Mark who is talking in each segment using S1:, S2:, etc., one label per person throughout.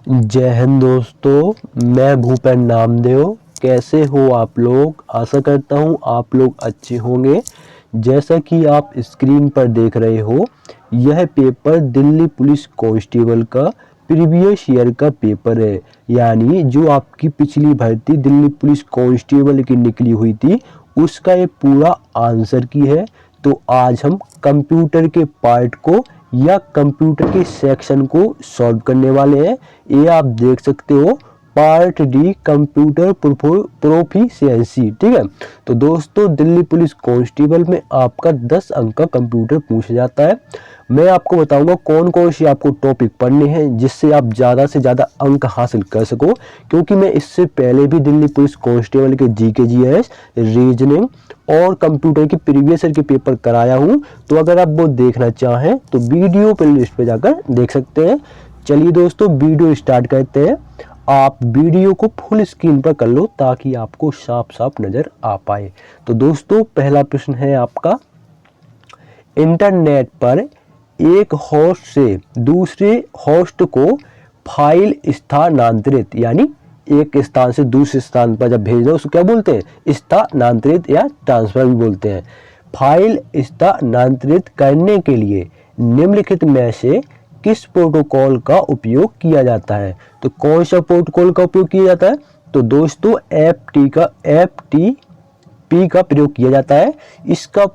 S1: जय हिंद दोस्तों, मैं भूपेन नामदेव। कैसे हो आप लोग? आशा करता हूँ आप लोग अच्छे होंगे। जैसा कि आप स्क्रीन पर देख रहे हो, यह पेपर दिल्ली पुलिस कांस्टेबल का प्रीवियस ईयर का पेपर है। यानी जो आपकी पिछली भर्ती दिल्ली पुलिस कांस्टेबल की निकली हुई थी, उसका ये पूरा आंसर की है। तो आज हम कंप्यूटर के पार्ट को या कंप्यूटर के सेक्शन को सॉल्व करने वाले हैं। ये आप देख सकते हो, पार्ट डी कंप्यूटर प्रोफिशिएंसी। ठीक है, तो दोस्तों दिल्ली पुलिस कांस्टेबल में आपका 10 अंक का कंप्यूटर पूछा जाता है। मैं आपको बताऊंगा कौन कौन से आपको टॉपिक पढ़ने हैं जिससे आप ज़्यादा से ज़्यादा अंक हासिल कर सको, क्योंकि मैं इससे पहले भी दिल्ली पुलिस कांस्टेबल के जीके जीएस, रीजनिंग और कंप्यूटर की प्रीवियस ईयर के पेपर कराया हूं। तो अगर आप वो देखना चाहें तो वीडियो प्लेलिस्ट पे जाकर देख सकते हैं। चलिए दोस्तों, वीडियो स्टार्ट करते हैं। आप वीडियो को फुल स्क्रीन पर कर लो ताकि आपको साफ साफ नजर आ पाए। तो दोस्तों पहला प्रश्न है आपका, इंटरनेट पर एक होस्ट से दूसरे होस्ट को फाइल स्थानांतरित, यानी एक स्थान से दूसरे स्थान पर जब भेज दो उसको क्या बोलते हैं? स्थानांतरित या ट्रांसफर भी बोलते हैं। फाइल स्थानांतरित करने के लिए निम्नलिखित में से किस प्रोटोकॉल का उपयोग किया जाता है? तो कौन सा प्रोटोकॉल का उपयोग किया जाता है? तो दोस्तों FTP का प्रयोग किया जाता है। इसका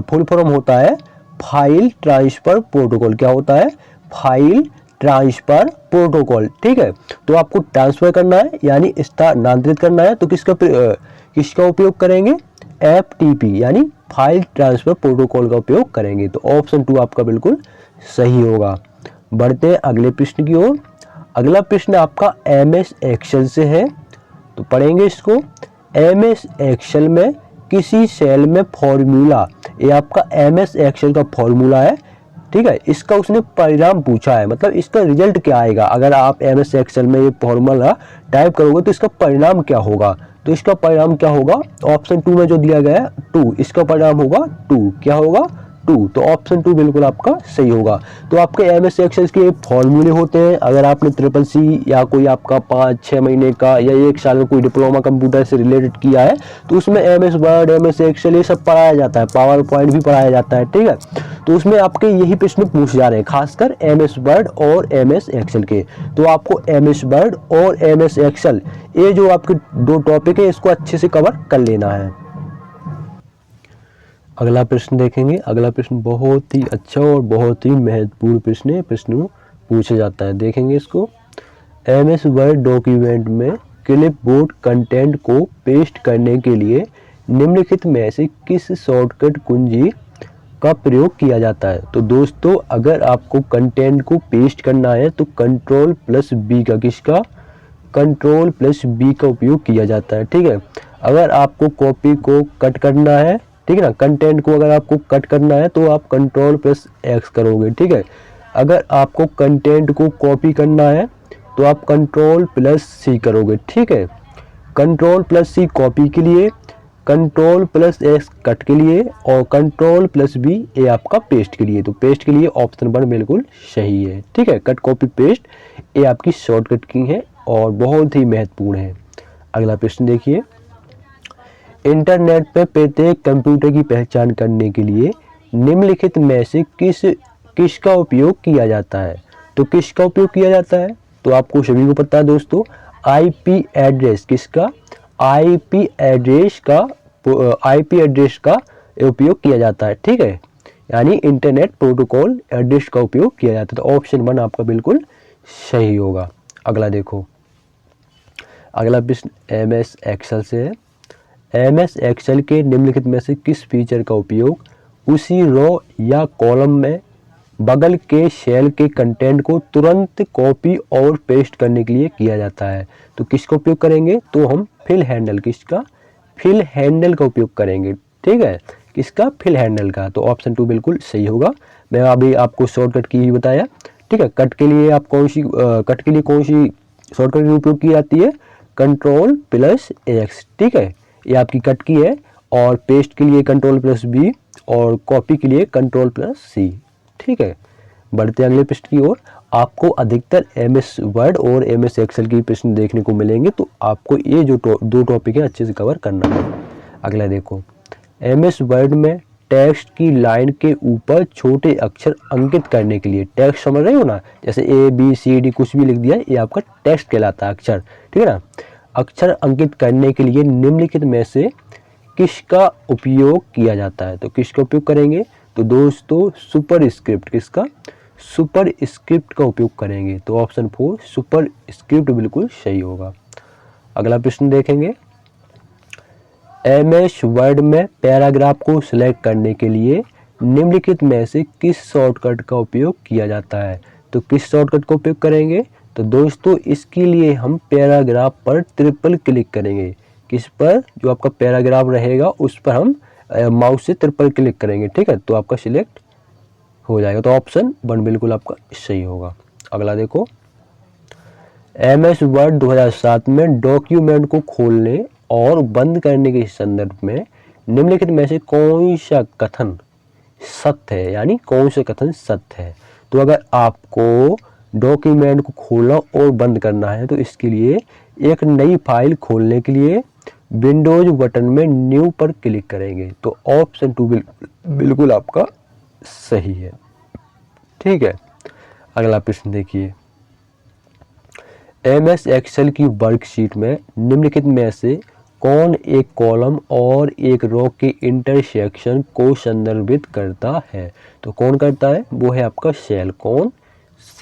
S1: फुल फॉर्म होता है फाइल ट्रांसफर प्रोटोकॉल। क्या होता है? File transfer protocol. ठीक है, तो आपको ट्रांसफर करना है यानी स्थानांतरित करना है, तो किसका उपयोग करेंगे? FTP यानी फाइल ट्रांसफर प्रोटोकॉल का उपयोग करेंगे। तो ऑप्शन 2 आपका बिल्कुल सही होगा। बढ़ते हैं अगले प्रश्न की ओर। अगला प्रश्न आपका MS एक्सेल से है, तो पढ़ेंगे इसको। MS एक्सेल में किसी सेल में फॉर्मूला, ये आपका MS एक्सेल का फॉर्मूला है। ठीक है, इसका उसने परिणाम पूछा है, मतलब इसका रिजल्ट क्या आएगा। अगर आप MS एक्सेल में ये फॉर्मूला टाइप करोगे तो इसका परिणाम क्या होगा? तो इसका परिणाम क्या होगा? ऑप्शन 2 में जो दिया गया है 2, इसका परिणाम होगा 2। क्या होगा? 2। तो ऑप्शन 2 बिल्कुल आपका सही होगा। तो आपके MS एक्सेल के फॉर्मूले होते हैं। अगर आपने CCC या कोई आपका 5-6 महीने का या 1 साल में कोई डिप्लोमा कंप्यूटर से रिलेटेड किया है तो उसमें MS वर्ड, MS एक्सेल ये सब पढ़ाया जाता है, पावर पॉइंट भी पढ़ाया जाता है। ठीक है, तो उसमें आपके यही प्रश्न पूछे जा रहे हैं, खासकर MS वर्ड और MS एक्सेल के। तो आपको MS वर्ड और MS एक्सेल ये जो आपके 2 टॉपिक है इसको अच्छे से कवर कर लेना है। अगला प्रश्न देखेंगे। अगला प्रश्न बहुत ही अच्छा और बहुत ही महत्वपूर्ण प्रश्न पूछा जाता है। देखेंगे इसको। MS वर्ड डॉक्यूमेंट में क्लिपबोर्ड कंटेंट को पेस्ट करने के लिए निम्नलिखित में से किस शॉर्टकट कुंजी का प्रयोग किया जाता है? तो दोस्तों अगर आपको कंटेंट को पेस्ट करना है तो Ctrl+B का Ctrl+B का उपयोग किया जाता है। ठीक है, अगर आपको कॉपी को कट करना है, ठीक है ना, कंटेंट को अगर आपको कट करना है तो आप Ctrl+X करोगे। ठीक है, अगर आपको कंटेंट को कॉपी करना है तो आप Ctrl+C करोगे। ठीक है, Ctrl+C कॉपी के लिए, Ctrl+S कट के लिए और Ctrl+B ये आपका पेस्ट के लिए। तो पेस्ट के लिए ऑप्शन 1 बिल्कुल सही है। ठीक है, कट कॉपी पेस्ट ये आपकी शॉर्टकट की है और बहुत ही महत्वपूर्ण है। अगला प्रश्न देखिए। इंटरनेट पर प्रत्येक कंप्यूटर की पहचान करने के लिए निम्नलिखित में से किसका उपयोग किया जाता है? तो किसका उपयोग किया जाता है? तो आपको सभी को पता है दोस्तों, IP एड्रेस किसका? IP एड्रेस का उपयोग किया जाता है। ठीक है, यानी इंटरनेट प्रोटोकॉल एड्रेस का उपयोग किया जाता है। तो ऑप्शन 1 आपका बिल्कुल सही होगा। अगला देखो। अगला प्रश्न MS एक्सेल से है। MS एक्सेल के निम्नलिखित में से किस फीचर का उपयोग उसी रो या कॉलम में बगल के सेल के कंटेंट को तुरंत कॉपी और पेस्ट करने के लिए किया जाता है? तो किसका उपयोग करेंगे? तो हम फिल हैंडल का उपयोग करेंगे। ठीक है, किसका? फिल हैंडल का। तो ऑप्शन 2 बिल्कुल सही होगा। मैं अभी आपको शॉर्टकट की ही बताया। ठीक है, कट के लिए कौन सी शॉर्टकट का उपयोग की जाती है? Ctrl+X। ठीक है, ये आपकी कट की है। और पेस्ट के लिए Ctrl+B और कॉपी के लिए Ctrl+C। ठीक है, बढ़ते हैं अगले प्रश्न की ओर। आपको अधिकतर एमएस वर्ड और एमएस एक्सेल की प्रश्न देखने को मिलेंगे, तो आपको ये जो दो टॉपिक है अच्छे से कवर करना है। अगला देखो, एमएस वर्ड में टेक्स्ट की लाइन के ऊपर छोटे अक्षर अंकित करने के लिए, टेक्स्ट समझ रहे हो ना, जैसे ए बी सी डी कुछ भी लिख दिया, ये आपका टेक्स्ट कहलाता है, अक्षर, ठीक है ना। अक्षर अंकित करने के लिए निम्नलिखित में से किसका उपयोग किया जाता है? तो किसका उपयोग करेंगे? तो दोस्तों सुपर स्क्रिप्ट, किसका? सुपर स्क्रिप्ट का उपयोग करेंगे। तो ऑप्शन 4 सुपर स्क्रिप्ट बिल्कुल सही होगा। अगला प्रश्न देखेंगे, एमएस वर्ड में पैराग्राफ को सिलेक्ट करने के लिए निम्नलिखित में से किस शॉर्टकट का उपयोग किया जाता है? तो किस शॉर्टकट का उपयोग करेंगे? तो दोस्तों इसके लिए हम पैराग्राफ पर ट्रिपल क्लिक करेंगे। किस पर? जो आपका पैराग्राफ रहेगा उस पर हम माउस से ट्रिपल क्लिक करेंगे, ठीक है, तो आपका सिलेक्ट हो जाएगा। तो ऑप्शन 1 बिल्कुल आपका सही होगा। अगला देखो, एमएस वर्ड 2007 में डॉक्यूमेंट को खोलने और बंद करने के संदर्भ में निम्नलिखित में से कौन सा कथन सत्य है, यानी कौन सा कथन सत्य है? तो अगर आपको डॉक्यूमेंट को खोलना और बंद करना है तो इसके लिए एक नई फाइल खोलने के लिए विंडोज बटन में न्यू पर क्लिक करेंगे। तो ऑप्शन 2 बिल्कुल आपका सही है, ठीक है। अगला प्रश्न देखिए, एमएस एक्सेल की वर्कशीट में निम्नलिखित में से कौन एक कॉलम और एक रो के इंटरसेक्शन को संदर्भित करता है? तो कौन करता है? वो है आपका सेल। कौन?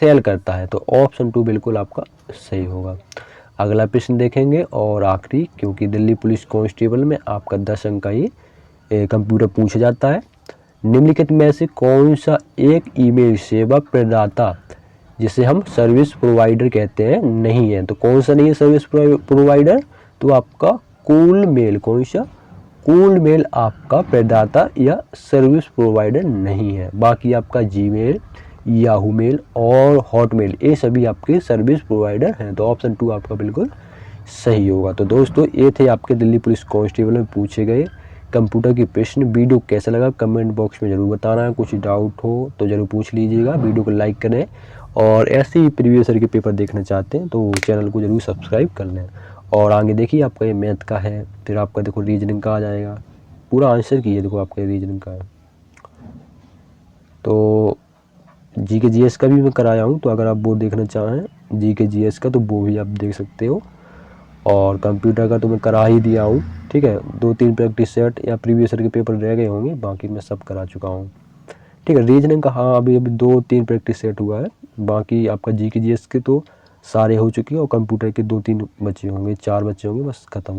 S1: सेल करता है। तो ऑप्शन 2 बिल्कुल आपका सही होगा। अगला प्रश्न देखेंगे और आखिरी, क्योंकि दिल्ली पुलिस कांस्टेबल में आपका 10 अंक का ये कंप्यूटर पूछा जाता है। निम्नलिखित में से कौन सा एक ईमेल सेवा प्रदाता, जिसे हम सर्विस प्रोवाइडर कहते हैं, नहीं है? तो कौन सा नहीं है सर्विस प्रोवाइडर? तो आपका कूल मेल। कौन सा? कूल मेल आपका प्रदाता या सर्विस प्रोवाइडर नहीं है। बाकी आपका जीमेल, याहू मेल और हॉटमेल, ये सभी आपके सर्विस प्रोवाइडर हैं। तो ऑप्शन 2 आपका बिल्कुल सही होगा। तो दोस्तों ये थे आपके दिल्ली पुलिस कांस्टेबल में पूछे गए कंप्यूटर की प्रश्न। वीडियो कैसा लगा कमेंट बॉक्स में ज़रूर बताना है। कुछ डाउट हो तो ज़रूर पूछ लीजिएगा। वीडियो को लाइक करें और ऐसे ही प्रीवियस ईयर के पेपर देखना चाहते हैं तो चैनल को ज़रूर सब्सक्राइब कर लें। और आगे देखिए आपका ये मैथ का है, फिर आपका देखो रीजनिंग का आ जाएगा। पूरा आंसर कीजिए, देखो आपका रीजनिंग का है। तो जीके जीएस का भी मैं कराया हूँ, तो अगर आप वो देखना चाहें जीके जीएस का तो वो भी आप देख सकते हो। और कंप्यूटर का तो मैं करा ही दिया हूँ, ठीक है। 2-3 प्रैक्टिस सेट या प्रीवियस ईयर के पेपर रह गए होंगे, बाकी मैं सब करा चुका हूँ, ठीक है। रीजनिंग का हाँ अभी 2-3 प्रैक्टिस सेट हुआ है, बाकी आपका जीके जीएस के तो सारे हो चुके हैं और कंप्यूटर के 2-3 बचे होंगे, 4 बचे होंगे, बस खत्म।